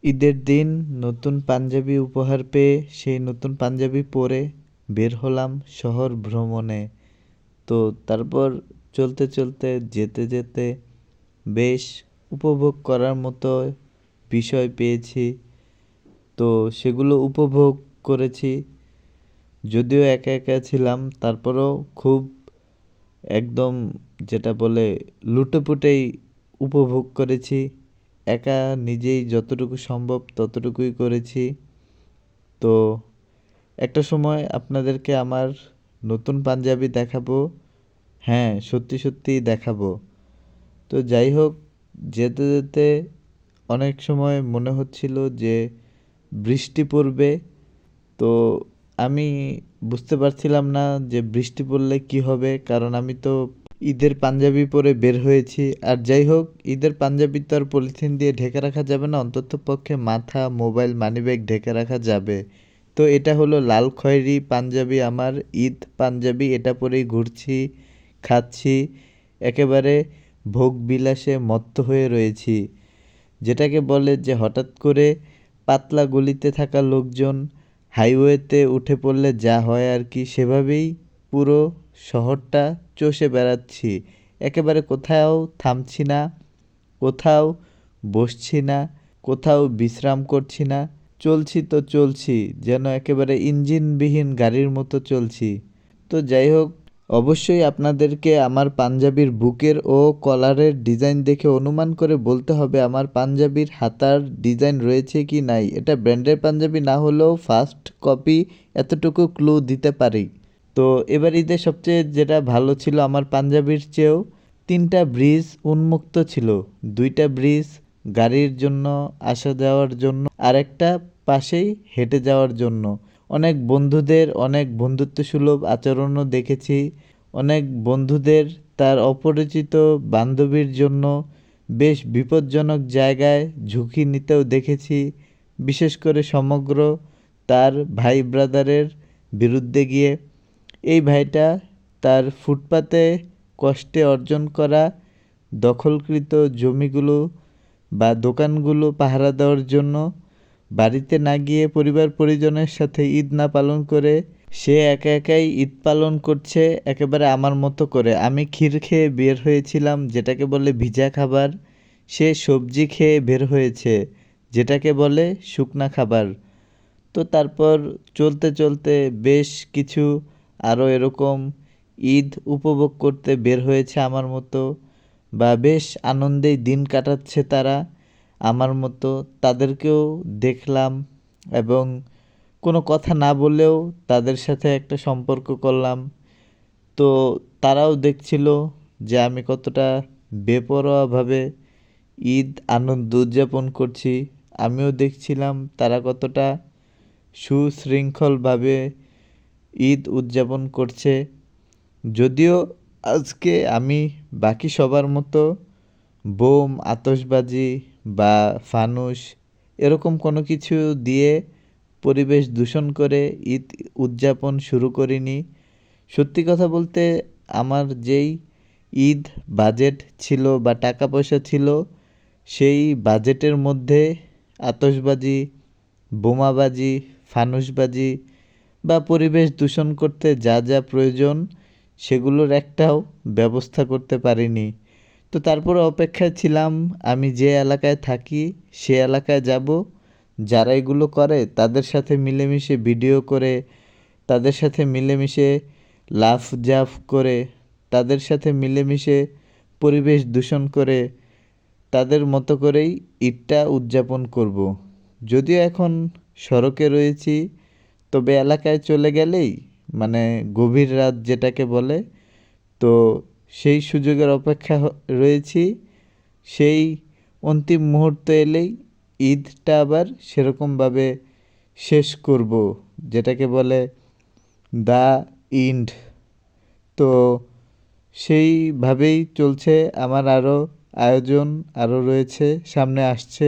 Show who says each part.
Speaker 1: ঈদের দিন নতুন পাঞ্জাবি উপহার পেয়ে সেই নতুন পাঞ্জাবি পরে বের হলাম শহর ভ্রমণে। তো তারপর চলতে চলতে যেতে যেতে বেশ উপভোগ করার মতো বিষয় পেয়েছি। তো সেগুলো উপভোগ করেছি। যদিও একা একা ছিলাম তারপরেও খুব একদম যেটা বলে লুটেপুটেই উপভোগ করেছি। একা নিজেই যতটুকু সম্ভব ততটুকুই করেছি। তো একটা সময় আপনাদেরকে আমার নতুন পাঞ্জাবি দেখাবো। হ্যাঁ, সত্যি সত্যিই দেখাবো। তো যাই হোক, যেতে যেতে অনেক সময় মনে হচ্ছিল যে বৃষ্টি পড়বে। তো আমি বুঝতে পারছিলাম না যে বৃষ্টি পড়লে কি হবে, কারণ আমি তো ঈদের পাঞ্জাবি পরে বের হয়েছি। আর যাই হোক, ঈদের পাঞ্জাবি তো আর পলিথিন দিয়ে ঢেকে রাখা যাবে না, অন্তত পক্ষে মাথা, মোবাইল, মানিব্যাগ ঢেকে রাখা যাবে। তো এটা হলো লাল খয়েরি পাঞ্জাবি, আমার ঈদ পাঞ্জাবি। এটা পরেই ঘুরছি, খাচ্ছি, একেবারে ভোগ বিলাসে মত্ত হয়ে রয়েছি। যেটাকে বলে যে হঠাৎ করে পাতলা গলিতে থাকা লোকজন হাইওয়েতে উঠে পড়লে যা হয় আর কি, সেভাবেই পুরো শহরটা চষে বেড়াচ্ছি। একেবারে কোথাও থামছি না, কোথাও বসছি না, কোথাও বিশ্রাম করছি না। চলছি তো চলছি, যেন একেবারে ইঞ্জিনবিহীন গাড়ির মতো চলছি। তো যাই হোক, অবশ্যই আপনাদেরকে আমার পাঞ্জাবির বুকের ও কলারের ডিজাইন দেখে অনুমান করে বলতে হবে আমার পাঞ্জাবির হাতার ডিজাইন রয়েছে কি নাই। এটা ব্র্যান্ডের পাঞ্জাবি না হলেও ফার্স্ট কপি, এতটুকু ক্লু দিতে পারি। তো এবার ঈদে সবচেয়ে যেটা ভালো ছিল আমার পাঞ্জাবির চেয়েও, 3টা ব্রিজ উন্মুক্ত ছিল। 2টা ব্রিজ গাড়ির জন্য, আসা যাওয়ার জন্য, আর একটা পাশেই হেঁটে যাওয়ার জন্য। অনেক বন্ধুদের অনেক বন্ধুত্বসুলভ আচরণও দেখেছি। অনেক বন্ধুদের তার অপরিচিত বান্ধবীর জন্য বেশ বিপজ্জনক জায়গায় ঝুঁকি নিতেও দেখেছি। বিশেষ করে সমগ্র তার ভাই ব্রাদারের বিরুদ্ধে গিয়ে। এই ভাইটা তার ফুটপাতে কষ্টে অর্জন করা দখলকৃত জমিগুলো বা দোকানগুলো পাহারা দেওয়ার জন্য বাড়িতে না গিয়ে পরিবার পরিজনের সাথে ঈদ না পালন করে সে একা একাই ঈদ পালন করছে একেবারে আমার মতো করে। আমি ক্ষীর খেয়ে বের হয়েছিলাম, যেটাকে বলে ভিজা খাবার। সে সবজি খেয়ে বের হয়েছে, যেটাকে বলে শুকনা খাবার। তো তারপর চলতে চলতে বেশ কিছু আরও এরকম ঈদ উপভোগ করতে বের হয়েছে আমার মতো, বা বেশ আনন্দেই দিন কাটাচ্ছে তারা আমার মতো। তাদেরকেও দেখলাম এবং কোনো কথা না বলেও তাদের সাথে একটা সম্পর্ক করলাম। তো তারাও দেখছিল যে আমি কতটা বেপরোয়াভাবে ঈদ আনন্দ উদযাপন করছি। আমিও দেখছিলাম তারা কতটা সুশৃঙ্খলভাবে ঈদ উদযাপন করছে। যদিও আজকে আমি বাকি সবার মতো বোম, আতশবাজি বা ফানুস এরকম কোনো কিছু দিয়ে পরিবেশ দূষণ করে ঈদ উদযাপন শুরু করিনি। সত্যি কথা বলতে, আমার যেই ঈদ বাজেট ছিল বা টাকা পয়সা ছিল, সেই বাজেটের মধ্যে আতশবাজি, বোমাবাজি, ফানুসবাজি বা পরিবেশ দূষণ করতে যা যা প্রয়োজন সেগুলোর একটাও ব্যবস্থা করতে পারিনি। তো তারপরে অপেক্ষায় ছিলাম, আমি যে এলাকায় থাকি সে এলাকায় যাব, যারা এগুলো করে তাদের সাথে মিলেমিশে ভিডিও করে, তাদের সাথে মিলেমিশে লাফ ঝাঁপ করে, তাদের সাথে মিলেমিশে পরিবেশ দূষণ করে, তাদের মতো করেই ঈদটা উদযাপন করব। যদিও এখন সড়কে রয়েছি, তবে এলাকায় চলে গেলেই মানে গভীর রাত যেটাকে বলে, তো সেই সুযোগের অপেক্ষা রয়েছি। সেই অন্তিম মুহূর্ত এলেই ঈদটা আবার সেরকমভাবে শেষ করব, যেটাকে বলে দ্য ইন্ড। তো সেইভাবেই চলছে আমার, আরও আয়োজন আরও রয়েছে, সামনে আসছে।